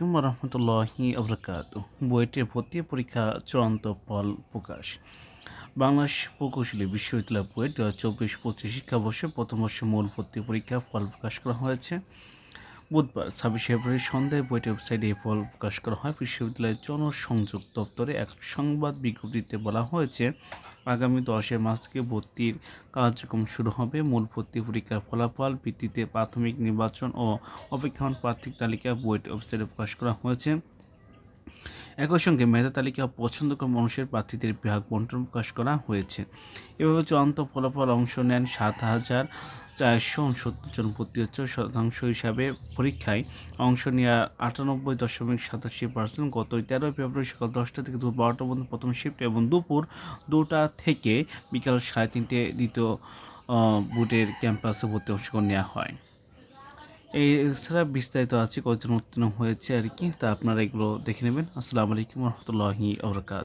আসসালামু রহমতুল্লাহি আবরাকাতুহ। বুয়েটের ভর্তি পরীক্ষা চূড়ান্ত ফল প্রকাশ। বাংলাদেশ প্রকৌশলী বিশ্ববিদ্যালয় বুয়েট ২০২৪-২৫ শিক্ষাবর্ষে প্রথম বর্ষের মূল ভর্তি পরীক্ষা ফল প্রকাশ করা হয়েছে। বুধবার ২৬ ফেব্রুয়ারি সন্ধ্যায় বুয়েটের ওয়েবসাইটে এই ফল প্রকাশ করা হয়। বিশ্ববিদ্যালয়ের জনসংযোগ দপ্তরে এক সংবাদ বিজ্ঞপ্তিতে বলা হয়েছে, আগামী ১০ মার্চ থেকে ভর্তির কার্যক্রম শুরু হবে। মূল ভর্তি পরীক্ষার ফলাফল ভিত্তিতে প্রাথমিক নির্বাচন ও অপেক্ষমান প্রার্থীর তালিকা বুয়েট ওয়েবসাইটে প্রকাশ করা হয়েছে। একই সঙ্গে মেধা তালিকা পছন্দক্রম মানুষের প্রার্থীদের বিভাগ বন্টন প্রকাশ করা হয়েছে। এভাবে চূড়ান্ত ফলাফল অংশ নেন ৭,৪৬৯ জন। ভর্তি হচ্ছে শতাংশ হিসাবে পরীক্ষায় অংশ নেওয়া ৯৮.৮৭%। গত ১৩ ফেব্রুয়ারি সকাল ১০টা থেকে দুপুর ১২টা পর্যন্ত প্রথম শিফট এবং দুপুর ২টা থেকে বিকাল ৩:৩০ দ্বিতীয় বুয়েটের ক্যাম্পাসে ভর্তি অংশগ্রহণ নেওয়া হয়। এছাড়া বিস্তারিত আছে কতজন উত্তীর্ণ হয়েছে আর কি, তা আপনারা এগুলো দেখে নেবেন। আসসালামু আলাইকুম রহমতুল্লাহি আবরাকাতুহু।